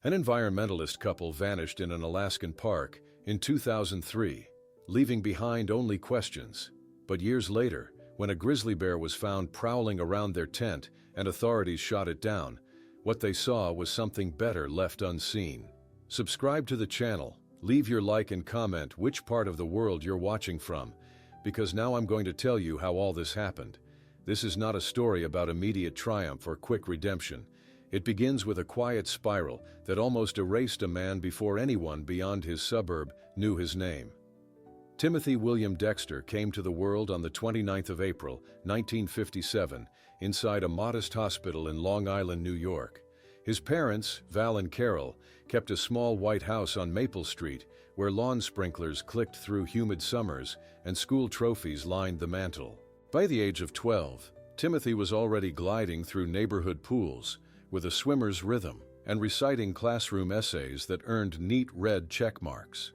An environmentalist couple vanished in an Alaskan park in 2003, leaving behind only questions. But years later, when a grizzly bear was found prowling around their tent and authorities shot it down, what they saw was something better left unseen. Subscribe to the channel, leave your like and comment which part of the world you're watching from, because now I'm going to tell you how all this happened. This is not a story about immediate triumph or quick redemption. It begins with a quiet spiral that almost erased a man before anyone beyond his suburb knew his name. Timothy William Dexter came to the world on the 29th of April, 1957, inside a modest hospital in Long Island, New York. His parents, Val and Carol, kept a small white house on Maple Street where lawn sprinklers clicked through humid summers and school trophies lined the mantel. By the age of 12, Timothy was already gliding through neighborhood pools with a swimmer's rhythm and reciting classroom essays that earned neat red check marks.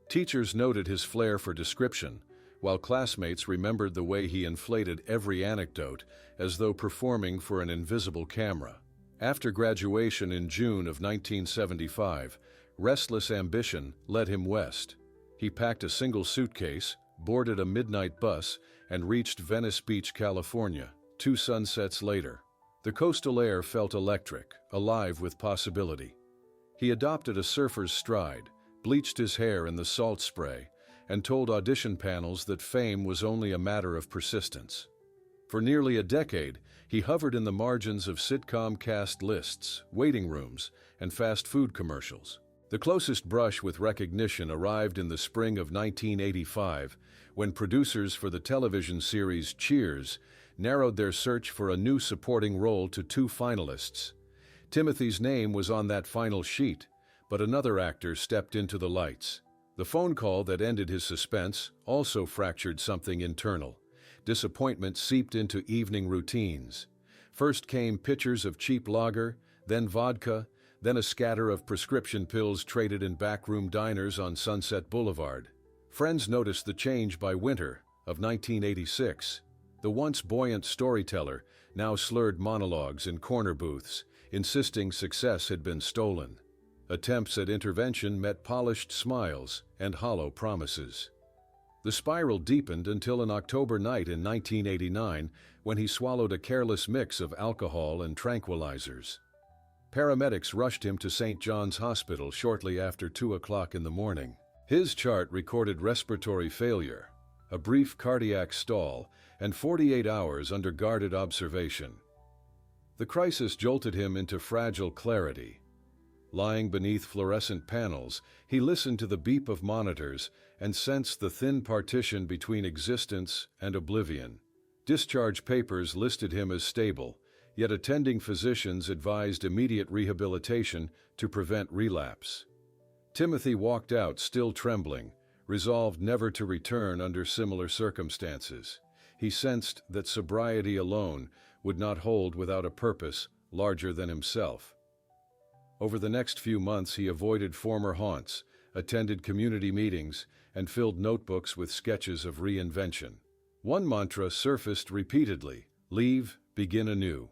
Teachers noted his flair for description, while classmates remembered the way he inflated every anecdote as though performing for an invisible camera. After graduation in June of 1975, restless ambition led him west. He packed a single suitcase, boarded a midnight bus, and reached Venice Beach, California, 2 sunsets later. The coastal air felt electric, alive with possibility. He adopted a surfer's stride, bleached his hair in the salt spray, and told audition panels that fame was only a matter of persistence. For nearly a decade, he hovered in the margins of sitcom cast lists, waiting rooms, and fast food commercials. The closest brush with recognition arrived in the spring of 1985, when producers for the television series Cheers narrowed their search for a new supporting role to 2 finalists. Timothy's name was on that final sheet, but another actor stepped into the lights. The phone call that ended his suspense also fractured something internal. Disappointment seeped into evening routines. First came pitchers of cheap lager, then vodka, then a scatter of prescription pills traded in backroom diners on Sunset Boulevard. Friends noticed the change by winter of 1986. The once buoyant storyteller now slurred monologues in corner booths, insisting success had been stolen. Attempts at intervention met polished smiles and hollow promises. The spiral deepened until an October night in 1989 when he swallowed a careless mix of alcohol and tranquilizers. Paramedics rushed him to St. John's Hospital shortly after 2 o'clock in the morning. His chart recorded respiratory failure, a brief cardiac stall, and 48 hours under guarded observation. The crisis jolted him into fragile clarity. Lying beneath fluorescent panels, he listened to the beep of monitors and sensed the thin partition between existence and oblivion. Discharge papers listed him as stable, yet attending physicians advised immediate rehabilitation to prevent relapse. Timothy walked out still trembling, resolved never to return under similar circumstances. He sensed that sobriety alone would not hold without a purpose larger than himself. Over the next few months he avoided former haunts, attended community meetings, and filled notebooks with sketches of reinvention. One mantra surfaced repeatedly: leave, begin anew.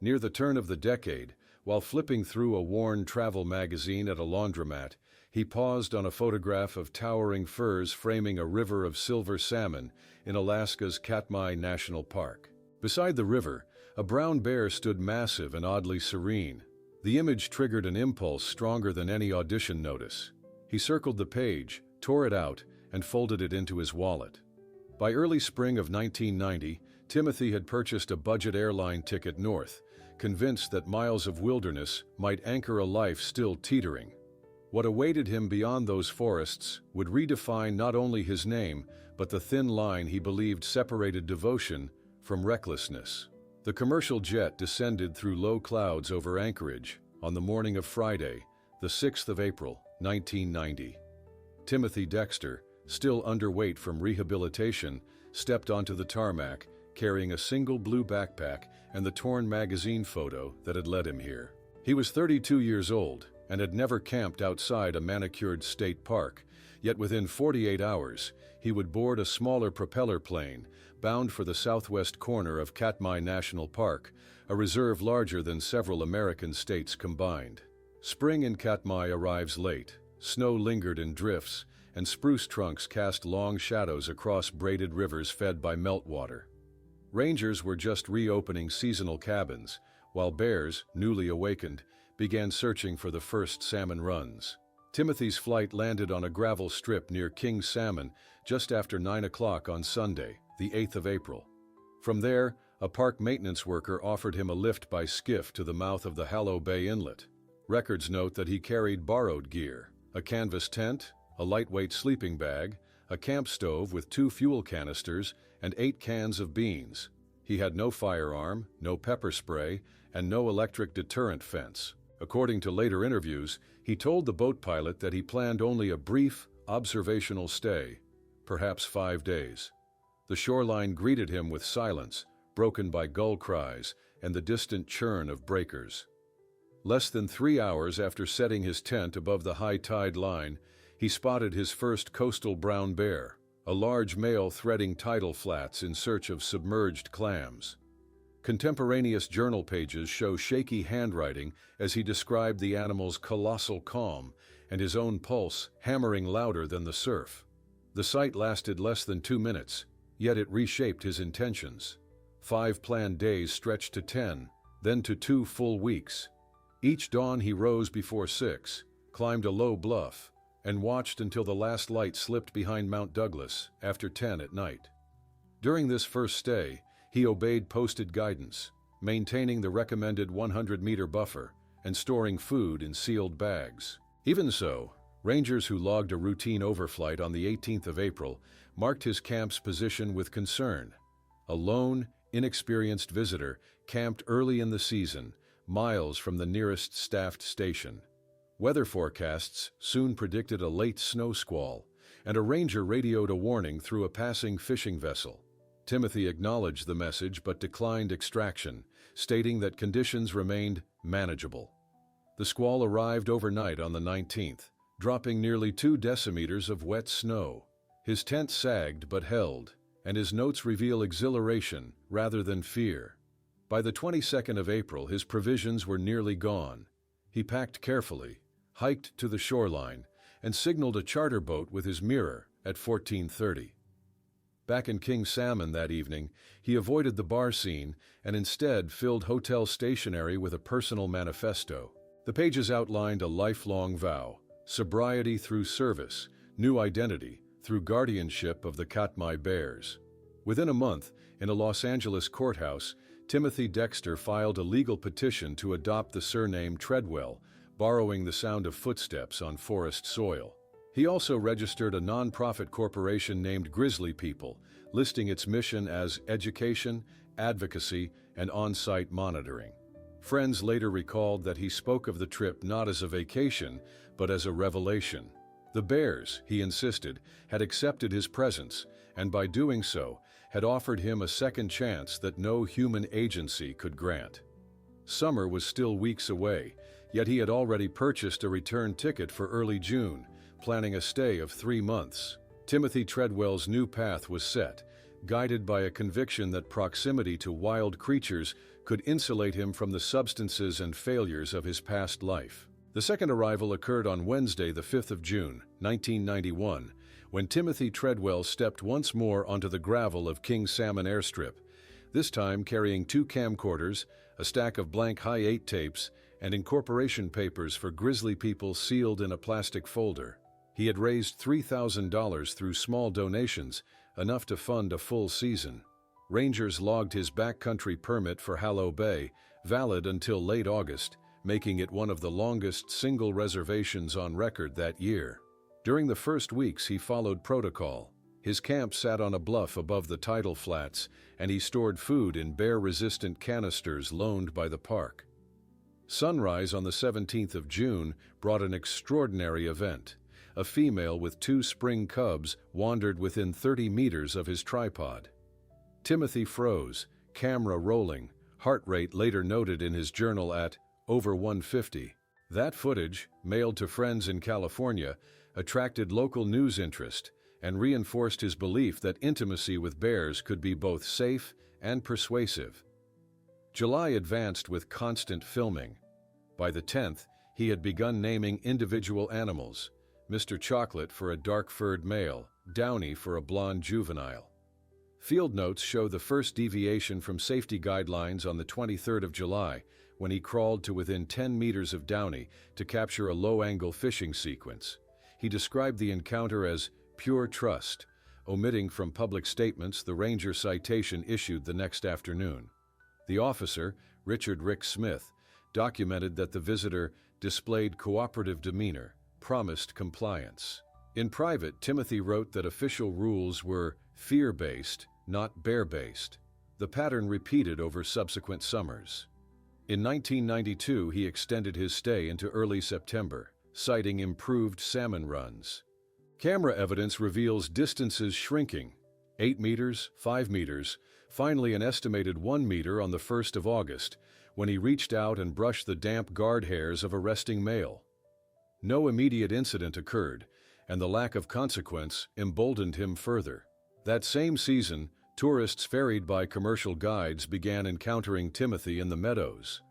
Near the turn of the decade, while flipping through a worn travel magazine at a laundromat, he paused on a photograph of towering firs framing a river of silver salmon in Alaska's Katmai National Park. Beside the river, a brown bear stood massive and oddly serene. The image triggered an impulse stronger than any audition notice. He circled the page, tore it out, and folded it into his wallet. By early spring of 1990, Timothy had purchased a budget airline ticket north, convinced that miles of wilderness might anchor a life still teetering. What awaited him beyond those forests would redefine not only his name, but the thin line he believed separated devotion from recklessness. The commercial jet descended through low clouds over Anchorage on the morning of Friday, the 6th of April, 1990. Timothy Dexter, still underweight from rehabilitation, stepped onto the tarmac, carrying a single blue backpack and the torn magazine photo that had led him here. He was 32 years old and had never camped outside a manicured state park, yet within 48 hours, he would board a smaller propeller plane bound for the southwest corner of Katmai National Park, a reserve larger than several American states combined. Spring in Katmai arrives late. Snow lingered in drifts, and spruce trunks cast long shadows across braided rivers fed by meltwater. Rangers were just reopening seasonal cabins, while bears, newly awakened, began searching for the first salmon runs. Timothy's flight landed on a gravel strip near King Salmon just after 9 o'clock on Sunday, the 8th of April. From there, a park maintenance worker offered him a lift by skiff to the mouth of the Hallow Bay Inlet. Records note that he carried borrowed gear: a canvas tent, a lightweight sleeping bag, a camp stove with 2 fuel canisters, and 8 cans of beans. He had no firearm, no pepper spray, and no electric deterrent fence. According to later interviews, he told the boat pilot that he planned only a brief, observational stay, perhaps 5 days. The shoreline greeted him with silence, broken by gull cries and the distant churn of breakers. Less than 3 hours after setting his tent above the high tide line, he spotted his first coastal brown bear, a large male threading tidal flats in search of submerged clams. Contemporaneous journal pages show shaky handwriting as he described the animal's colossal calm and his own pulse hammering louder than the surf. The sight lasted less than 2 minutes, yet it reshaped his intentions. 5 planned days stretched to 10, then to 2 full weeks. Each dawn he rose before 6, climbed a low bluff, and watched until the last light slipped behind Mount Douglas after 10 at night. During this first stay, he obeyed posted guidance, maintaining the recommended 100-meter buffer and storing food in sealed bags. Even so, rangers who logged a routine overflight on the 18th of April marked his camp's position with concern. A lone, inexperienced visitor camped early in the season, miles from the nearest staffed station. Weather forecasts soon predicted a late snow squall, and a ranger radioed a warning through a passing fishing vessel. Timothy acknowledged the message but declined extraction, stating that conditions remained manageable. The squall arrived overnight on the 19th, dropping nearly 2 decimeters of wet snow. His tent sagged but held, and his notes reveal exhilaration rather than fear. By the 22nd of April, his provisions were nearly gone. He packed carefully, hiked to the shoreline, and signaled a charter boat with his mirror at 14:30. Back in King Salmon that evening, he avoided the bar scene and instead filled hotel stationery with a personal manifesto. The pages outlined a lifelong vow: sobriety through service, new identity through guardianship of the Katmai Bears. Within a month, in a Los Angeles courthouse, Timothy Dexter filed a legal petition to adopt the surname Treadwell, borrowing the sound of footsteps on forest soil. He also registered a nonprofit corporation named Grizzly People, listing its mission as education, advocacy, and on-site monitoring. Friends later recalled that he spoke of the trip not as a vacation, but as a revelation. The bears, he insisted, had accepted his presence, and by doing so, had offered him a second chance that no human agency could grant. Summer was still weeks away, yet he had already purchased a return ticket for early June, planning a stay of 3 months. Timothy Treadwell's new path was set, guided by a conviction that proximity to wild creatures could insulate him from the substances and failures of his past life. The second arrival occurred on Wednesday, the 5th of June, 1991, when Timothy Treadwell stepped once more onto the gravel of King Salmon Airstrip, this time carrying 2 camcorders, a stack of blank Hi-8 tapes, and incorporation papers for Grizzly People sealed in a plastic folder. He had raised $3,000 through small donations, enough to fund a full season. Rangers logged his backcountry permit for Hallow Bay, valid until late August, making it one of the longest single reservations on record that year. During the first weeks, he followed protocol. His camp sat on a bluff above the tidal flats, and he stored food in bear-resistant canisters loaned by the park. Sunrise on the 17th of June brought an extraordinary event. A female with 2 spring cubs wandered within 30 meters of his tripod. Timothy froze, camera rolling, heart rate later noted in his journal at over 150. That footage, mailed to friends in California, attracted local news interest and reinforced his belief that intimacy with bears could be both safe and persuasive. July advanced with constant filming. By the 10th, He had begun naming individual animals, Mr. Chocolate for a dark-furred male, Downy for a blonde juvenile. Field notes show the first deviation from safety guidelines on the 23rd of July, when he crawled to within 10 meters of Downy to capture a low-angle fishing sequence. He described the encounter as pure trust, omitting from public statements the ranger citation issued the next afternoon. The officer, Richard "Rick" Smith, documented that the visitor displayed cooperative demeanor, promised compliance. In private, Timothy wrote that official rules were fear-based, not bear-based. The pattern repeated over subsequent summers. In 1992, he extended his stay into early September, citing improved salmon runs. Camera evidence reveals distances shrinking, 8 meters, 5 meters, finally an estimated 1 meter on the 1st of August, when he reached out and brushed the damp guard hairs of a resting male. No immediate incident occurred, and the lack of consequence emboldened him further. That same season, tourists ferried by commercial guides began encountering Timothy in the meadows.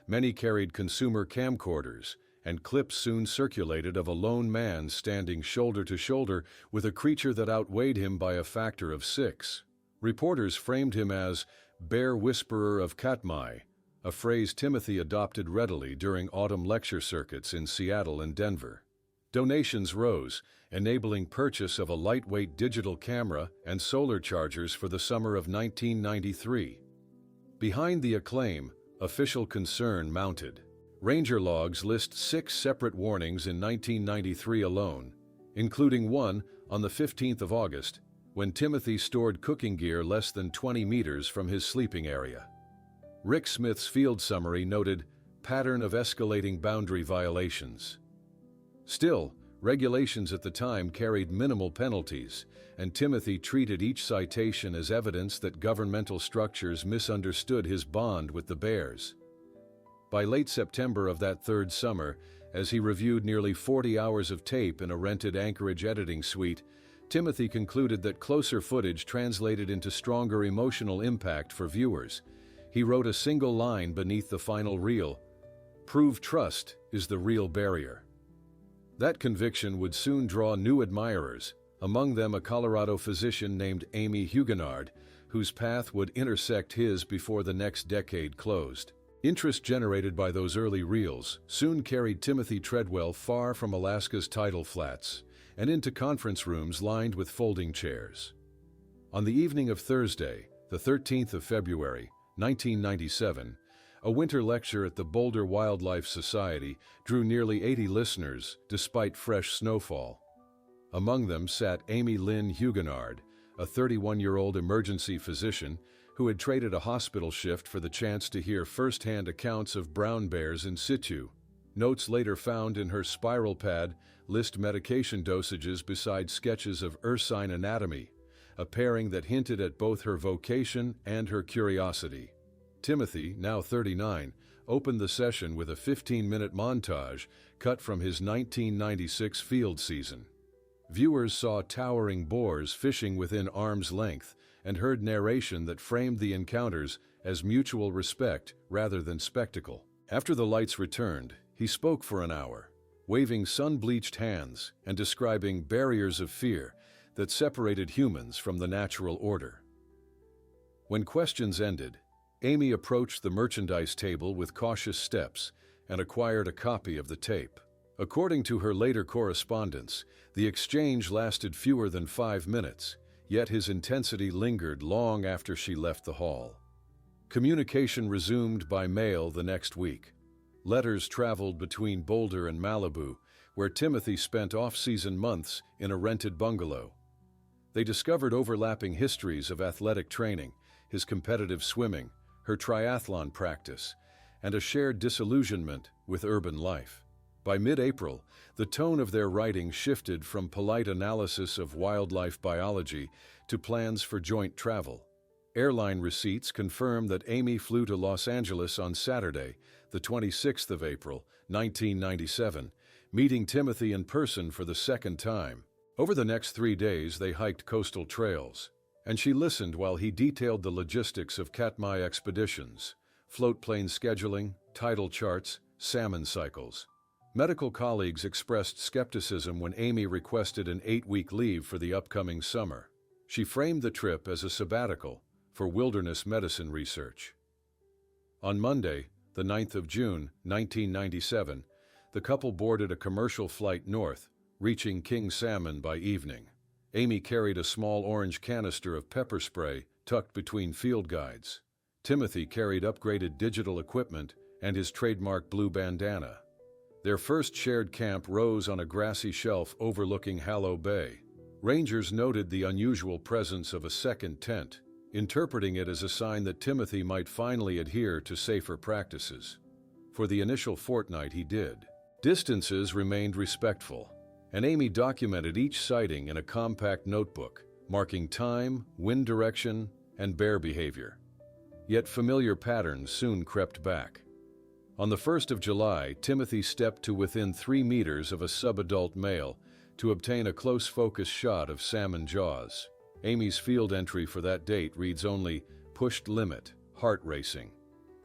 Many carried consumer camcorders, and clips soon circulated of a lone man standing shoulder to shoulder with a creature that outweighed him by a factor of 6. Reporters framed him as "bear whisperer of Katmai," a phrase Timothy adopted readily during autumn lecture circuits in Seattle and Denver. Donations rose, enabling purchase of a lightweight digital camera and solar chargers for the summer of 1993. Behind the acclaim, official concern mounted. Ranger logs list 6 separate warnings in 1993 alone, including one on the 15th of August, when Timothy stored cooking gear less than 20 meters from his sleeping area. Rick Smith's field summary noted pattern of escalating boundary violations. Still, regulations at the time carried minimal penalties, and Timothy treated each citation as evidence that governmental structures misunderstood his bond with the bears. By late September of that third summer, as he reviewed nearly 40 hours of tape in a rented Anchorage editing suite, Timothy concluded that closer footage translated into stronger emotional impact for viewers. He wrote a single line beneath the final reel: "Prove trust is the real barrier." That conviction would soon draw new admirers, among them a Colorado physician named Amy Huguenard, whose path would intersect his before the next decade closed. Interest generated by those early reels soon carried Timothy Treadwell far from Alaska's tidal flats and into conference rooms lined with folding chairs. On the evening of Thursday, the 13th of February, 1997, a winter lecture at the Boulder Wildlife Society drew nearly 80 listeners despite fresh snowfall. Among them sat Amy Lynn Huguenard, a 31-year-old emergency physician who had traded a hospital shift for the chance to hear first-hand accounts of brown bears in situ. Notes later found in her spiral pad list medication dosages beside sketches of ursine anatomy, a pairing that hinted at both her vocation and her curiosity. Timothy, now 39, opened the session with a 15-minute montage cut from his 1996 field season. Viewers saw towering boars fishing within arm's length and heard narration that framed the encounters as mutual respect rather than spectacle. After the lights returned, he spoke for an hour, waving sun-bleached hands and describing barriers of fear that separated humans from the natural order. When questions ended, Amy approached the merchandise table with cautious steps and acquired a copy of the tape. According to her later correspondence, the exchange lasted fewer than 5 minutes, yet his intensity lingered long after she left the hall. Communication resumed by mail the next week. Letters traveled between Boulder and Malibu, where Timothy spent off-season months in a rented bungalow. They discovered overlapping histories of athletic training, his competitive swimming, her triathlon practice, and a shared disillusionment with urban life. By mid-April, the tone of their writing shifted from polite analysis of wildlife biology to plans for joint travel. Airline receipts confirm that Amy flew to Los Angeles on Saturday, the 26th of April, 1997, meeting Timothy in person for the second time. Over the next 3 days, they hiked coastal trails, and she listened while he detailed the logistics of Katmai expeditions, float plane scheduling, tidal charts, salmon cycles. Medical colleagues expressed skepticism when Amy requested an 8-week leave for the upcoming summer. She framed the trip as a sabbatical for wilderness medicine research. On Monday, the 9th of June, 1997, the couple boarded a commercial flight north, reaching King Salmon by evening. Amy carried a small orange canister of pepper spray tucked between field guides. Timothy carried upgraded digital equipment and his trademark blue bandana. Their first shared camp rose on a grassy shelf overlooking Hallow Bay. Rangers noted the unusual presence of a second tent, interpreting it as a sign that Timothy might finally adhere to safer practices. For the initial fortnight he did. Distances remained respectful, and Amy documented each sighting in a compact notebook, marking time, wind direction, and bear behavior. Yet familiar patterns soon crept back. On the 1st of July, Timothy stepped to within 3 meters of a subadult male to obtain a close focus shot of salmon jaws. Amy's field entry for that date reads only, "Pushed limit, heart racing."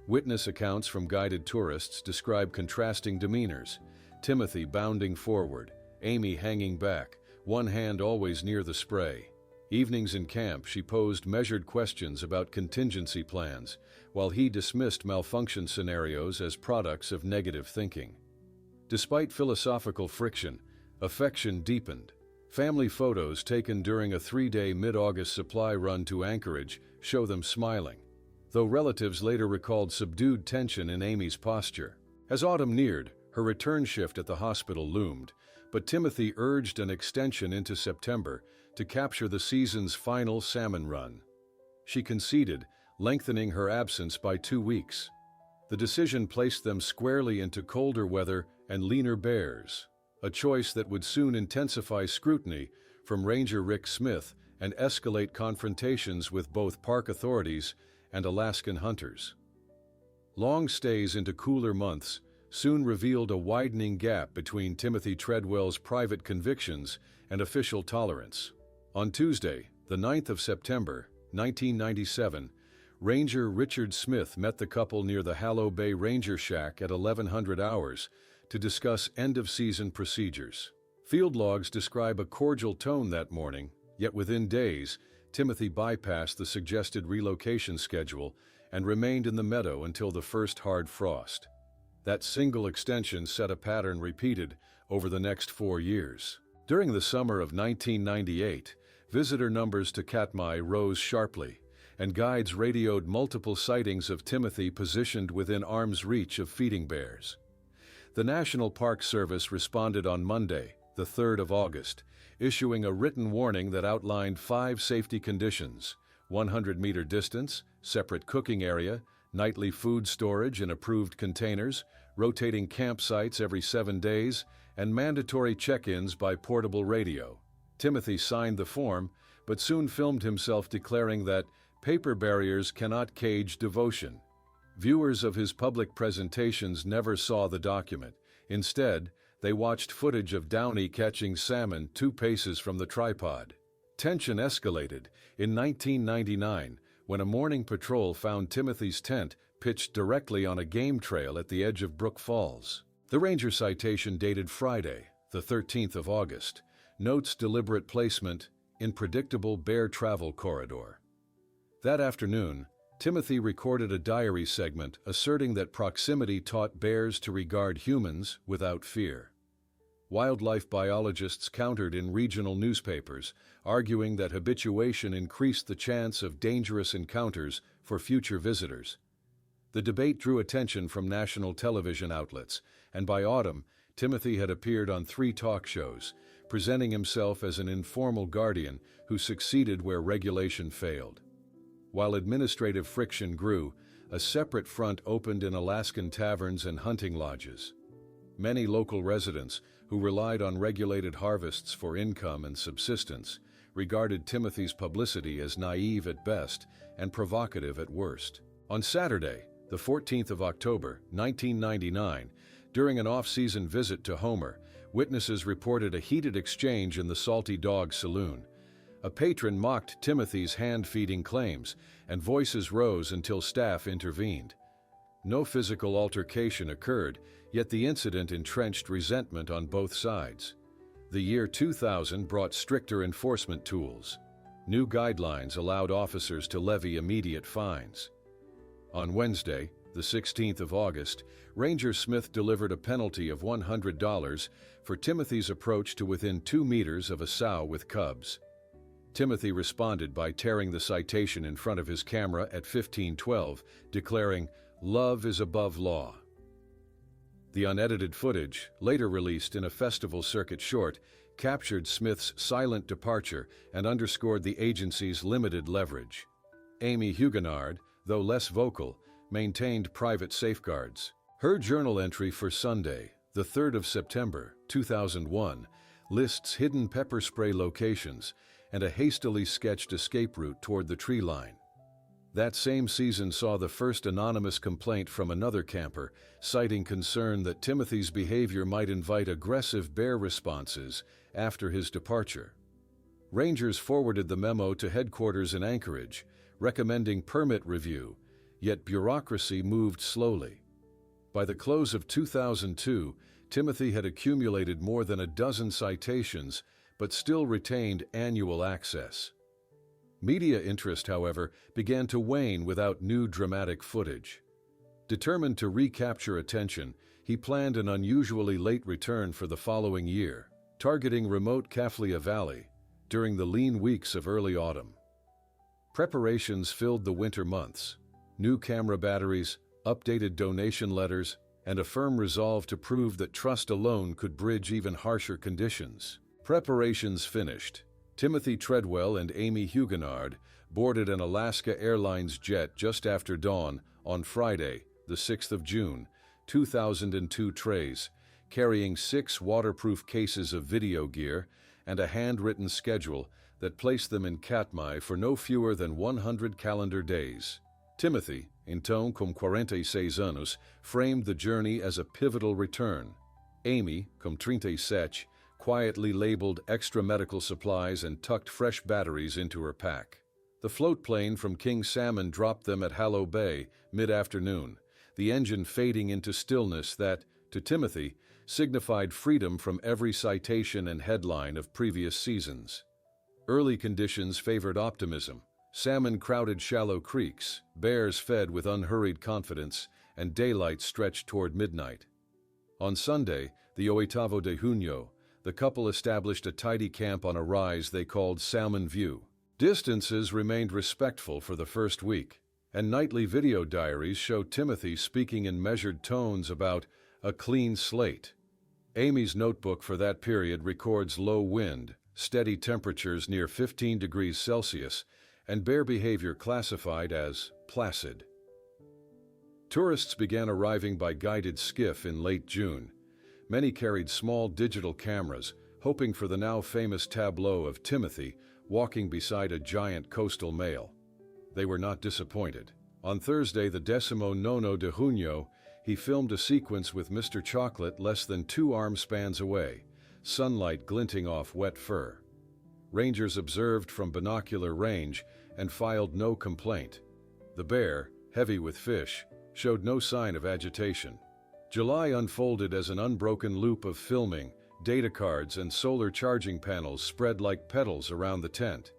Witness accounts from guided tourists describe contrasting demeanors, Timothy bounding forward, Amy hanging back, one hand always near the spray. Evenings in camp, she posed measured questions about contingency plans, while he dismissed malfunction scenarios as products of negative thinking. Despite philosophical friction, affection deepened. Family photos taken during a 3-day mid-August supply run to Anchorage show them smiling, though relatives later recalled subdued tension in Amy's posture. As autumn neared, her return shift at the hospital loomed, but Timothy urged an extension into September to capture the season's final salmon run. She conceded, lengthening her absence by 2 weeks. The decision placed them squarely into colder weather and leaner bears, a choice that would soon intensify scrutiny from Ranger Rick Smith and escalate confrontations with both park authorities and Alaskan hunters. Long stays into cooler months soon revealed a widening gap between Timothy Treadwell's private convictions and official tolerance. On Tuesday, the 9th of September, 1997, Ranger Richard Smith met the couple near the Hallow Bay Ranger Shack at 1100 hours to discuss end-of-season procedures. Field logs describe a cordial tone that morning, yet within days, Timothy bypassed the suggested relocation schedule and remained in the meadow until the first hard frost. That single extension set a pattern repeated over the next 4 years. During the summer of 1998, visitor numbers to Katmai rose sharply, and guides radioed multiple sightings of Timothy positioned within arm's reach of feeding bears. The National Park Service responded on Monday, the 3rd of August, issuing a written warning that outlined 5 safety conditions: 100-meter distance, separate cooking area, nightly food storage in approved containers, rotating campsites every 7 days, and mandatory check-ins by portable radio. Timothy signed the form, but soon filmed himself declaring that paper barriers cannot cage devotion. Viewers of his public presentations never saw the document. Instead, they watched footage of Downey catching salmon 2 paces from the tripod. Tension escalated in 1999 when a morning patrol found Timothy's tent pitched directly on a game trail at the edge of Brook Falls. The ranger citation dated Friday, the 13th of August, notes deliberate placement in predictable bear travel corridor. That afternoon, Timothy recorded a diary segment asserting that proximity taught bears to regard humans without fear. Wildlife biologists countered in regional newspapers, arguing that habituation increased the chance of dangerous encounters for future visitors. The debate drew attention from national television outlets, and by autumn, Timothy had appeared on 3 talk shows, presenting himself as an informal guardian who succeeded where regulation failed. While administrative friction grew, a separate front opened in Alaskan taverns and hunting lodges. Many local residents, who relied on regulated harvests for income and subsistence, regarded Timothy's publicity as naive at best and provocative at worst. On Saturday, the 14th of October, 1999, during an off-season visit to Homer, witnesses reported a heated exchange in the Salty Dog Saloon. A patron mocked Timothy's hand-feeding claims, and voices rose until staff intervened. No physical altercation occurred, yet the incident entrenched resentment on both sides. The year 2000 brought stricter enforcement tools. New guidelines allowed officers to levy immediate fines. On Wednesday, the 16th of August, Ranger Smith delivered a penalty of $100 for Timothy's approach to within 2 meters of a sow with cubs. Timothy responded by tearing the citation in front of his camera at 15:12, declaring, "Love is above law." The unedited footage, later released in a festival circuit short, captured Smith's silent departure and underscored the agency's limited leverage. Amy Huguenard, though less vocal, maintained private safeguards. Her journal entry for Sunday, the 3rd of September, 2001, lists hidden pepper spray locations and a hastily sketched escape route toward the tree line. That same season saw the first anonymous complaint from another camper, citing concern that Timothy's behavior might invite aggressive bear responses after his departure. Rangers forwarded the memo to headquarters in Anchorage, recommending permit review, yet bureaucracy moved slowly. By the close of 2002, Timothy had accumulated more than a dozen citations, but still retained annual access. Media interest, however, began to wane without new dramatic footage. Determined to recapture attention, he planned an unusually late return for the following year, targeting remote Kaflia Valley during the lean weeks of early autumn. Preparations filled the winter months. New camera batteries, updated donation letters, and a firm resolve to prove that trust alone could bridge even harsher conditions. Preparations finished. Timothy Treadwell and Amy Huguenard boarded an Alaska Airlines jet just after dawn on Friday, the 6th of June, 2002 trays, carrying 6 waterproof cases of video gear and a handwritten schedule that placed them in Katmai for no fewer than 100 calendar days. Timothy, então com 46 anos, framed the journey as a pivotal return. Amy, com 37, quietly labeled extra medical supplies and tucked fresh batteries into her pack. The float plane from King Salmon dropped them at Hallow Bay mid-afternoon, the engine fading into stillness that, to Timothy, signified freedom from every citation and headline of previous seasons. Early conditions favored optimism. Salmon crowded shallow creeks, bears fed with unhurried confidence, and daylight stretched toward midnight. On Sunday, the 8 de Junio, the couple established a tidy camp on a rise they called Salmon View. Distances remained respectful for the first week, and nightly video diaries show Timothy speaking in measured tones about a clean slate. Amy's notebook for that period records low wind, steady temperatures near 15 degrees Celsius, and bear behavior classified as placid. Tourists began arriving by guided skiff in late June. Many carried small digital cameras, hoping for the now famous tableau of Timothy walking beside a giant coastal male. They were not disappointed. On Thursday, the 19 de Junio, he filmed a sequence with Mr. Chocolate less than 2 arm spans away, sunlight glinting off wet fur. Rangers observed from binocular range and filed no complaint. The bear, heavy with fish, showed no sign of agitation. July unfolded as an unbroken loop of filming, data cards and solar charging panels spread like petals around the tent.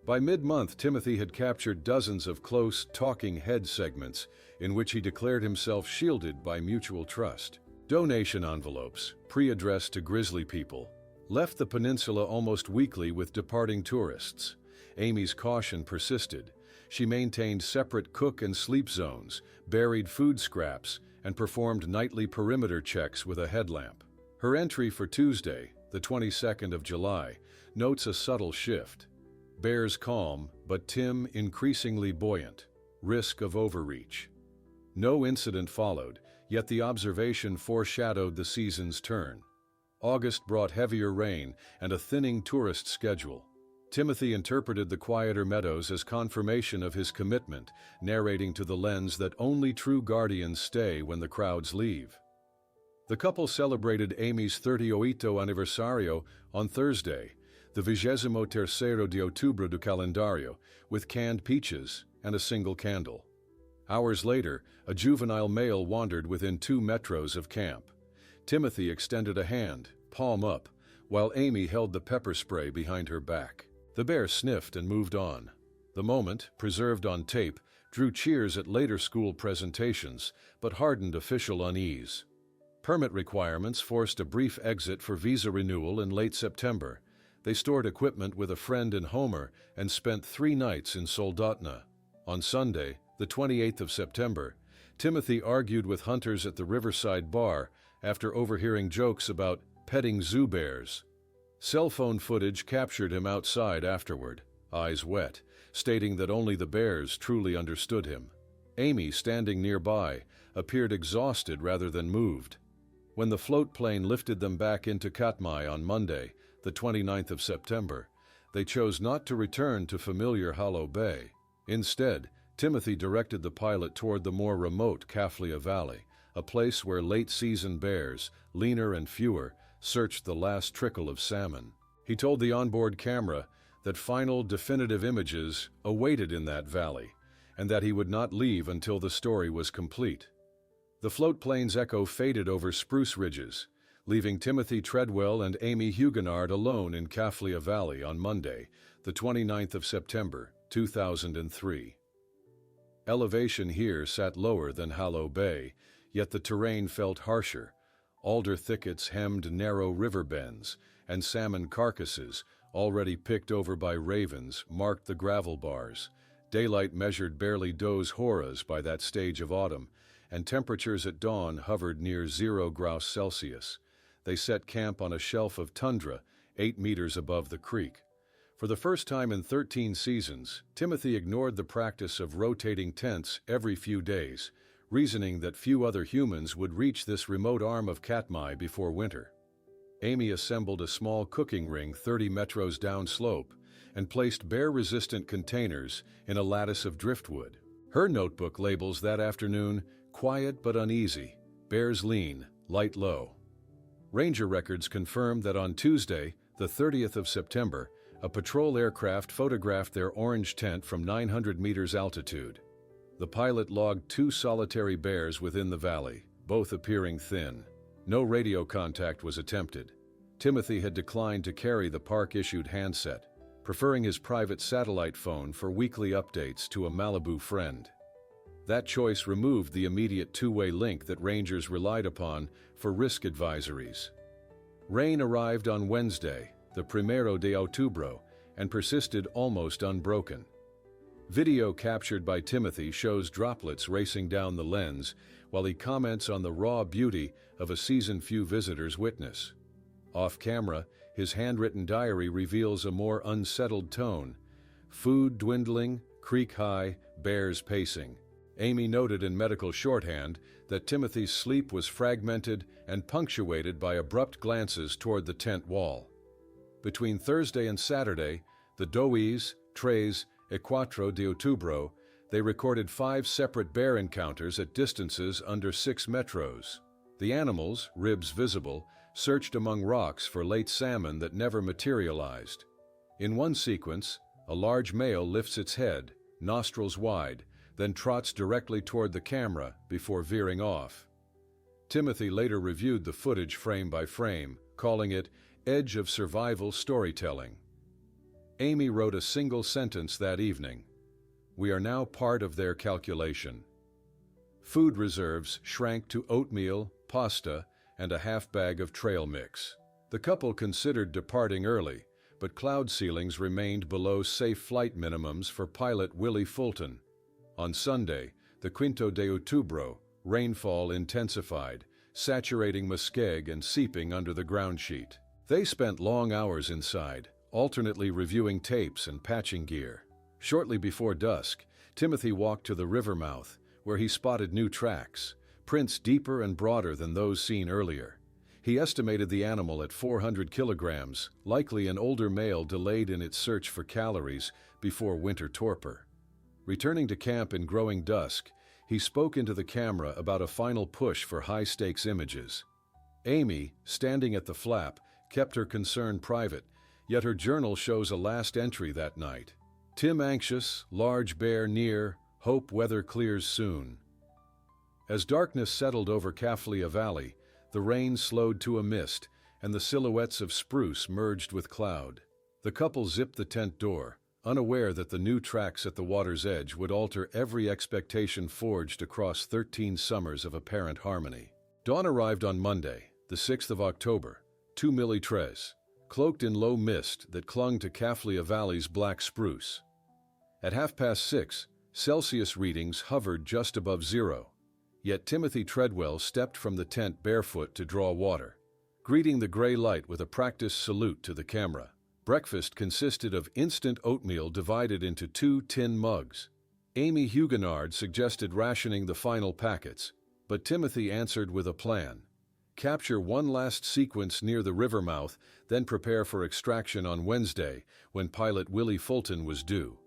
By mid-month, Timothy had captured dozens of close, talking head segments in which he declared himself shielded by mutual trust. Donation envelopes, pre-addressed to grizzly people, left the peninsula almost weekly with departing tourists. Amy's caution persisted. She maintained separate cook and sleep zones, buried food scraps, and performed nightly perimeter checks with a headlamp. Her entry for Tuesday, the 22nd of July, notes a subtle shift. Bears calm, but Tim increasingly buoyant. Risk of overreach. No incident followed, yet the observation foreshadowed the season's turn. August brought heavier rain and a thinning tourist schedule. Timothy interpreted the quieter meadows as confirmation of his commitment, narrating to the lens that only true guardians stay when the crowds leave. The couple celebrated Amy's 38º aniversario on Thursday, the 23 de Outubro do Calendario, with canned peaches and a single candle. Hours later, a juvenile male wandered within 2 metros of camp. Timothy extended a hand, palm up, while Amy held the pepper spray behind her back. The bear sniffed and moved on. The moment, preserved on tape, drew cheers at later school presentations, but hardened official unease. Permit requirements forced a brief exit for visa renewal in late September. They stored equipment with a friend in Homer and spent 3 nights in Soldotna. On Sunday, the 28th of September, Timothy argued with hunters at the Riverside Bar after overhearing jokes about petting zoo bears. Cell phone footage captured him outside afterward, eyes wet, stating that only the bears truly understood him. Amy, standing nearby, appeared exhausted rather than moved. When the float plane lifted them back into Katmai on Monday, the 29th of September, they chose not to return to familiar Hollow Bay. Instead, Timothy directed the pilot toward the more remote Kaflia Valley, a place where late-season bears, leaner and fewer, searched the last trickle of salmon. He told the onboard camera that final definitive images awaited in that valley, and that he would not leave until the story was complete. The float plane's echo faded over spruce ridges, leaving Timothy Treadwell and Amy Huguenard alone in Kaflia Valley on Monday, the 29th of September, 2003. Elevation here sat lower than Hollow Bay, yet the terrain felt harsher. Alder thickets hemmed narrow river bends, and salmon carcasses, already picked over by ravens, marked the gravel bars. Daylight measured barely does horas by that stage of autumn, and temperatures at dawn hovered near 0 graus Celsius. They set camp on a shelf of tundra, 8 meters above the creek. For the first time in 13 seasons, Timothy ignored the practice of rotating tents every few days, reasoning that few other humans would reach this remote arm of Katmai before winter. Amy assembled a small cooking ring 30 metros downslope and placed bear-resistant containers in a lattice of driftwood. Her notebook labels that afternoon, "Quiet but uneasy, bears lean, light low." Ranger records confirmed that on Tuesday, the 30th of September, a patrol aircraft photographed their orange tent from 900 meters altitude. The pilot logged 2 solitary bears within the valley, both appearing thin. No radio contact was attempted. Timothy had declined to carry the park-issued handset, preferring his private satellite phone for weekly updates to a Malibu friend. That choice removed the immediate 2-way link that rangers relied upon for risk advisories. Rain arrived on Wednesday, the 1 de Outubro, and persisted almost unbroken. Video captured by Timothy shows droplets racing down the lens while he comments on the raw beauty of a season few visitors witness. Off-camera, his handwritten diary reveals a more unsettled tone. Food dwindling, creek high, bears pacing. Amy noted in medical shorthand that Timothy's sleep was fragmented and punctuated by abrupt glances toward the tent wall. Between Thursday and Saturday, the 2, 3, e 4 de Outubro, they recorded 5 separate bear encounters at distances under 6 metros. The animals, ribs visible, searched among rocks for late salmon that never materialized. In one sequence, a large male lifts its head, nostrils wide, then trots directly toward the camera before veering off. Timothy later reviewed the footage frame by frame, calling it edge of survival storytelling. Amy wrote a single sentence that evening: "We are now part of their calculation." Food reserves shrank to oatmeal, pasta, and a half bag of trail mix. The couple considered departing early, but cloud ceilings remained below safe flight minimums for pilot Willie Fulton. On Sunday, the 5 de Outubro, rainfall intensified, saturating Muskeg and seeping under the ground sheet. They spent long hours inside, alternately reviewing tapes and patching gear. Shortly before dusk, Timothy walked to the river mouth, where he spotted new tracks, prints deeper and broader than those seen earlier. He estimated the animal at 400 kilograms, likely an older male delayed in its search for calories before winter torpor. Returning to camp in growing dusk, he spoke into the camera about a final push for high-stakes images. Amy, standing at the flap, kept her concern private, yet her journal shows a last entry that night. "Tim anxious, large bear near, Hope weather clears soon. As darkness settled over Kaflia Valley, the rain slowed to a mist, and the silhouettes of spruce merged with cloud. The couple zipped the tent door, unaware that the new tracks at the water's edge would alter every expectation forged across 13 summers of apparent harmony. Dawn arrived on Monday, the 6th of October, 2013, cloaked in low mist that clung to Kaflia Valley's black spruce. At 6:30, Celsius readings hovered just above zero, yet Timothy Treadwell stepped from the tent barefoot to draw water, greeting the gray light with a practiced salute to the camera. Breakfast consisted of instant oatmeal divided into 2 tin mugs. Amy Huguenard suggested rationing the final packets, but Timothy answered with a plan. Capture one last sequence near the river mouth, then prepare for extraction on Wednesday, when pilot Willie Fulton was due.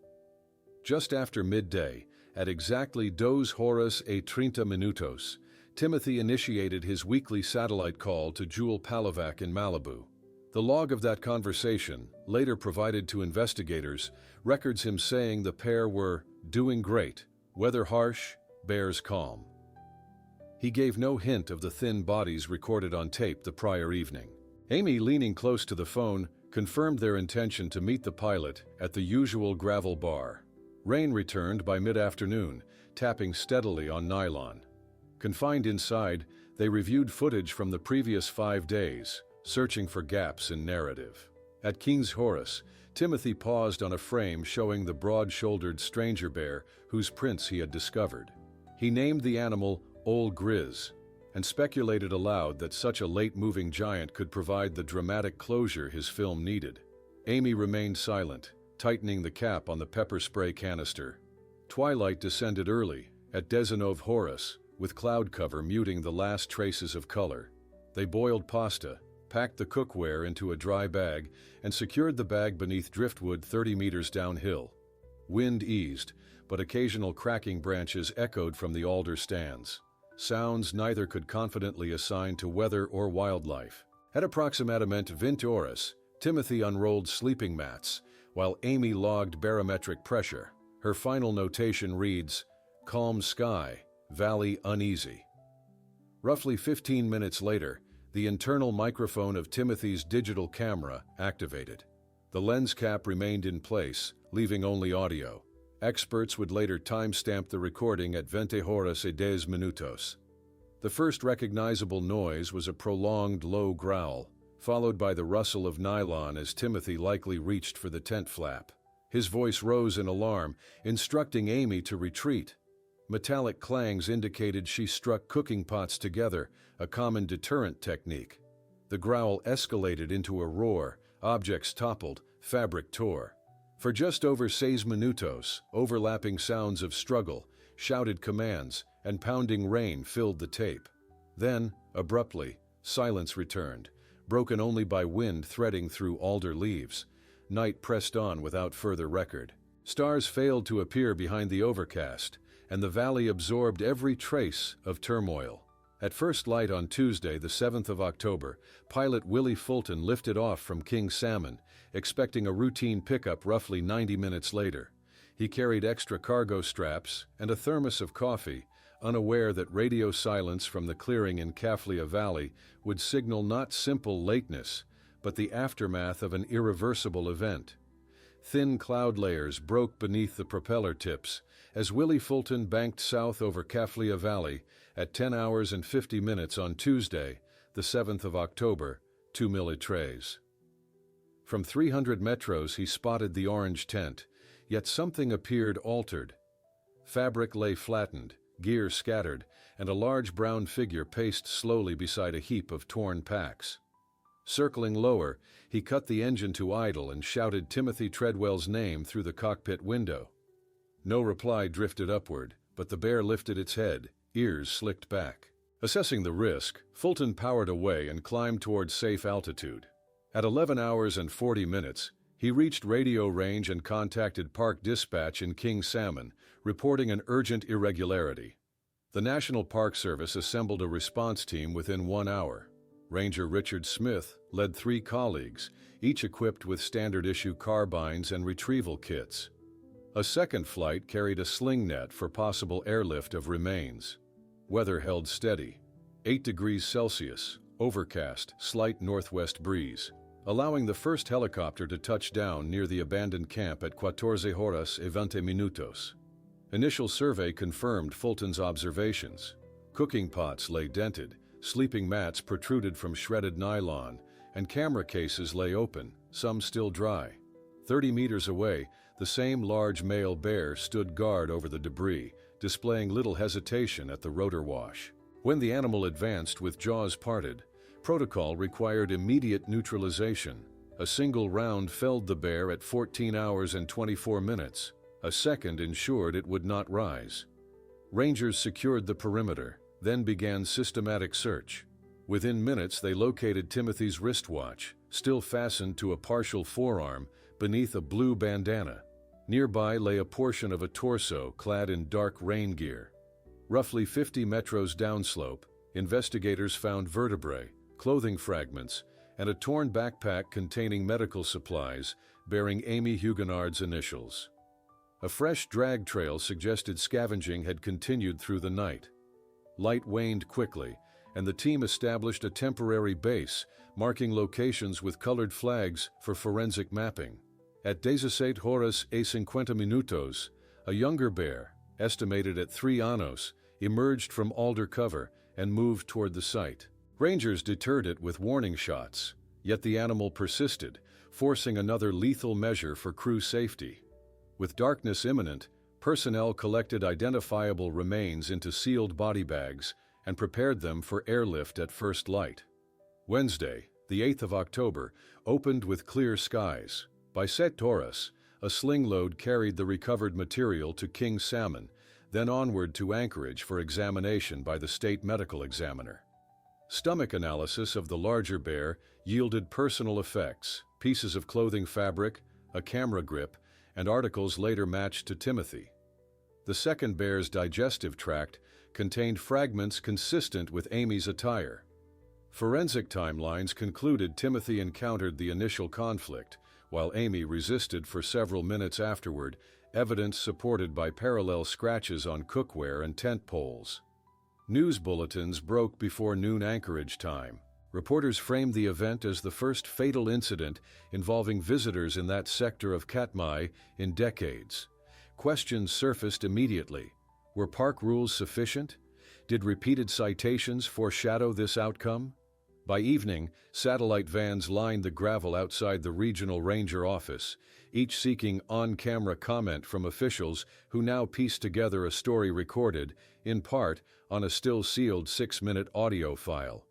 Just after midday, at exactly 2 horas e 30 minutos, Timothy initiated his weekly satellite call to Jewel Palovac in Malibu. The log of that conversation, later provided to investigators, records him saying the pair were doing great, weather harsh, bears calm. He gave no hint of the thin bodies recorded on tape the prior evening. Amy, leaning close to the phone, confirmed their intention to meet the pilot at the usual gravel bar. Rain returned by mid-afternoon, tapping steadily on nylon. Confined inside, they reviewed footage from the previous 5 days, searching for gaps in narrative. At King's Horus, Timothy paused on a frame showing the broad-shouldered stranger bear whose prints he had discovered. He named the animal Old Grizz, and speculated aloud that such a late-moving giant could provide the dramatic closure his film needed. Amy remained silent, tightening the cap on the pepper spray canister. Twilight descended early, at 19 Horus, with cloud cover muting the last traces of color. They boiled pasta, packed the cookware into a dry bag, and secured the bag beneath driftwood 30 meters downhill. Wind eased, but occasional cracking branches echoed from the alder stands. Sounds neither could confidently assign to weather or wildlife. At approximatamente 20 horas, Timothy unrolled sleeping mats, while Amy logged barometric pressure. Her final notation reads, "Calm sky, valley uneasy." Roughly 15 minutes later, the internal microphone of Timothy's digital camera activated. The lens cap remained in place, leaving only audio. Experts would later timestamp the recording at 20 horas e 10 minutos. The first recognizable noise was a prolonged low growl, followed by the rustle of nylon as Timothy likely reached for the tent flap. His voice rose in alarm, instructing Amy to retreat. Metallic clangs indicated she struck cooking pots together, a common deterrent technique. The growl escalated into a roar, objects toppled, fabric tore. For just over 6 minutos, overlapping sounds of struggle, shouted commands, and pounding rain filled the tape. Then, abruptly, silence returned, broken only by wind threading through alder leaves. Night pressed on without further record. Stars failed to appear behind the overcast, and the valley absorbed every trace of turmoil. At first light on Tuesday, the 7th of October, pilot Willie Fulton lifted off from King Salmon, expecting a routine pickup roughly 90 minutes later. He carried extra cargo straps and a thermos of coffee, unaware that radio silence from the clearing in Kaflia Valley would signal not simple lateness, but the aftermath of an irreversible event. Thin cloud layers broke beneath the propeller tips as Willie Fulton banked south over Kaflia Valley at 10 hours and 50 minutes on Tuesday, the 7th of October, 2013. From 300 metros he spotted the orange tent, yet something appeared altered. Fabric lay flattened, gear scattered, and a large brown figure paced slowly beside a heap of torn packs. Circling lower, he cut the engine to idle and shouted Timothy Treadwell's name through the cockpit window. No reply drifted upward, but the bear lifted its head, ears slicked back. Assessing the risk, Fulton powered away and climbed toward safe altitude. At 11 hours and 40 minutes, he reached radio range and contacted Park Dispatch in King Salmon, reporting an urgent irregularity. The National Park Service assembled a response team within 1 hour. Ranger Richard Smith led 3 colleagues, each equipped with standard-issue carbines and retrieval kits. A second flight carried a sling net for possible airlift of remains. Weather held steady. 8 degrees Celsius, overcast, slight northwest breeze, allowing the first helicopter to touch down near the abandoned camp at 14 horas y 20 minutos. Initial survey confirmed Fulton's observations. Cooking pots lay dented, sleeping mats protruded from shredded nylon, and camera cases lay open, some still dry. 30 meters away, the same large male bear stood guard over the debris, displaying little hesitation at the rotor wash. When the animal advanced with jaws parted, protocol required immediate neutralization. A single round felled the bear at 14 hours and 24 minutes. A second ensured it would not rise. Rangers secured the perimeter, then began systematic search. Within minutes, they located Timothy's wristwatch, still fastened to a partial forearm, beneath a blue bandana. Nearby lay a portion of a torso clad in dark rain gear. Roughly 50 metros downslope, investigators found vertebrae, clothing fragments, and a torn backpack containing medical supplies bearing Amy Huguenard's initials. A fresh drag trail suggested scavenging had continued through the night. Light waned quickly, and the team established a temporary base, marking locations with colored flags for forensic mapping. At 17 horas y 50 minutos, a younger bear, estimated at 3 anos, emerged from alder cover and moved toward the site. Rangers deterred it with warning shots, yet the animal persisted, forcing another lethal measure for crew safety. With darkness imminent, personnel collected identifiable remains into sealed body bags and prepared them for airlift at first light. Wednesday, the 8th of October, opened with clear skies. By 7 horas, a sling load carried the recovered material to King Salmon, then onward to Anchorage for examination by the state medical examiner. Stomach analysis of the larger bear yielded personal effects, pieces of clothing fabric, a camera grip, and articles later matched to Timothy. The second bear's digestive tract contained fragments consistent with Amy's attire. Forensic timelines concluded Timothy encountered the initial conflict, while Amy resisted for several minutes afterward, evidence supported by parallel scratches on cookware and tent poles. News bulletins broke before noon Anchorage time. Reporters framed the event as the first fatal incident involving visitors in that sector of Katmai in decades. Questions surfaced immediately. Were park rules sufficient? Did repeated citations foreshadow this outcome? By evening, satellite vans lined the gravel outside the regional ranger office, each seeking on-camera comment from officials who now pieced together a story recorded, in part, on a still-sealed 6-minute audio file.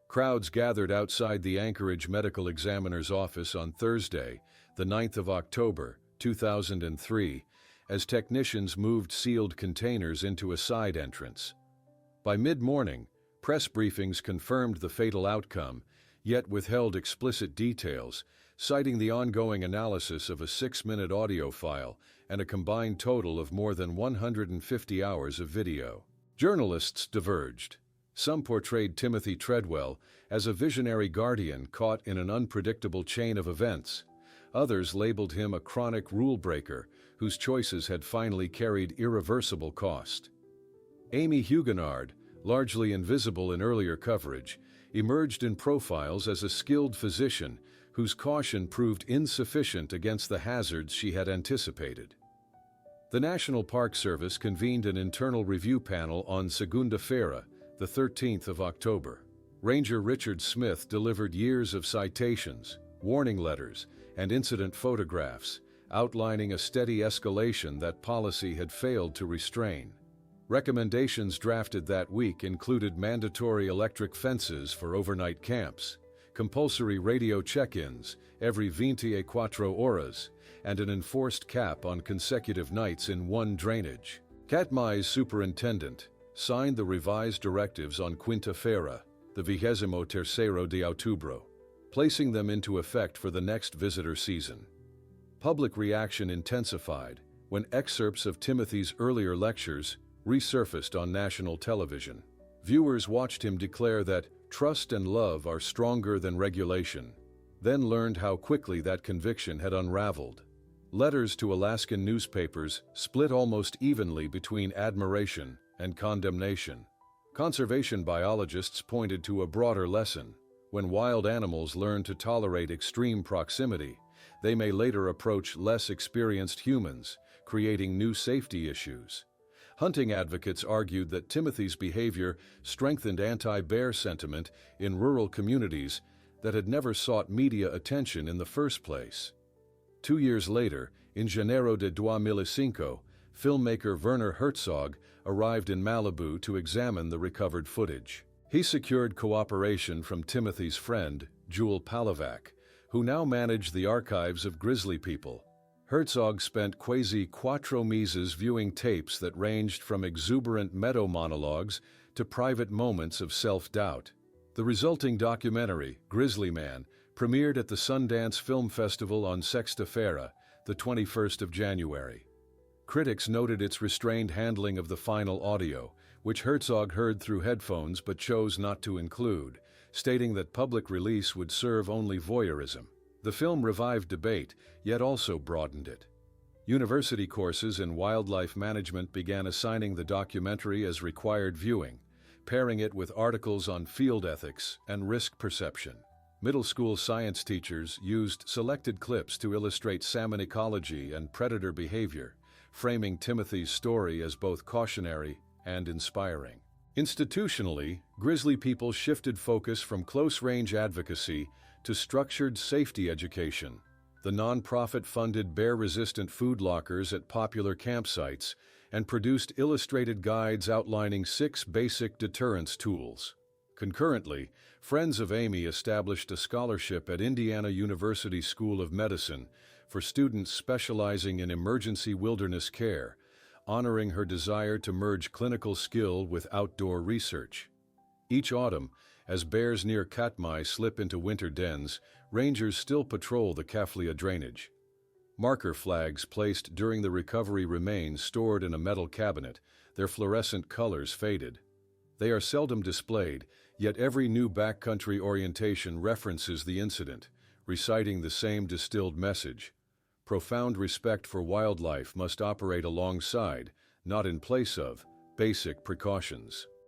Crowds gathered outside the Anchorage Medical Examiner's office on Thursday, the 9th of October, 2003, as technicians moved sealed containers into a side entrance. By mid-morning, press briefings confirmed the fatal outcome, yet withheld explicit details, citing the ongoing analysis of a 6-minute audio file and a combined total of more than 150 hours of video. Journalists diverged. Some portrayed Timothy Treadwell as a visionary guardian caught in an unpredictable chain of events. Others labeled him a chronic rule-breaker whose choices had finally carried irreversible cost. Amy Huguenard, largely invisible in earlier coverage, emerged in profiles as a skilled physician whose caution proved insufficient against the hazards she had anticipated. The National Park Service convened an internal review panel on Segunda-feira, the 13th of October. Ranger Richard Smith delivered years of citations, warning letters, and incident photographs, outlining a steady escalation that policy had failed to restrain. Recommendations drafted that week included mandatory electric fences for overnight camps, compulsory radio check-ins every 24 horas, and an enforced cap on consecutive nights in one drainage. Katmai's superintendent signed the revised directives on Quinta-feira, the 23 de Outubro, placing them into effect for the next visitor season. Public reaction intensified when excerpts of Timothy's earlier lectures resurfaced on national television. Viewers watched him declare that trust and love are stronger than regulation, then learned how quickly that conviction had unraveled. Letters to Alaskan newspapers split almost evenly between admiration and condemnation. Conservation biologists pointed to a broader lesson. When wild animals learn to tolerate extreme proximity, they may later approach less experienced humans, creating new safety issues. Hunting advocates argued that Timothy's behavior strengthened anti-bear sentiment in rural communities that had never sought media attention in the first place. 2 years later, in Janeiro de 2005, filmmaker Werner Herzog arrived in Malibu to examine the recovered footage. He secured cooperation from Timothy's friend, Jewel Palavac, who now managed the archives of Grizzly People. Herzog spent quasi 4 meses viewing tapes that ranged from exuberant meadow monologues to private moments of self-doubt. The resulting documentary, Grizzly Man, premiered at the Sundance Film Festival on Sexta-feira, the 21st of January. Critics noted its restrained handling of the final audio, which Herzog heard through headphones but chose not to include, stating that public release would serve only voyeurism. The film revived debate, yet also broadened it. University courses in wildlife management began assigning the documentary as required viewing, pairing it with articles on field ethics and risk perception. Middle school science teachers used selected clips to illustrate salmon ecology and predator behavior, framing Timothy's story as both cautionary and inspiring. Institutionally, Grizzly People shifted focus from close-range advocacy to structured safety education. The nonprofit funded bear-resistant food lockers at popular campsites and produced illustrated guides outlining 6 basic deterrence tools. Concurrently, Friends of Amy established a scholarship at Indiana University School of Medicine for students specializing in emergency wilderness care, honoring her desire to merge clinical skill with outdoor research. Each autumn, as bears near Katmai slip into winter dens, rangers still patrol the Kaflia drainage. Marker flags placed during the recovery remain stored in a metal cabinet, their fluorescent colors faded. They are seldom displayed, yet every new backcountry orientation references the incident, reciting the same distilled message. Profound respect for wildlife must operate alongside, not in place of, basic precautions.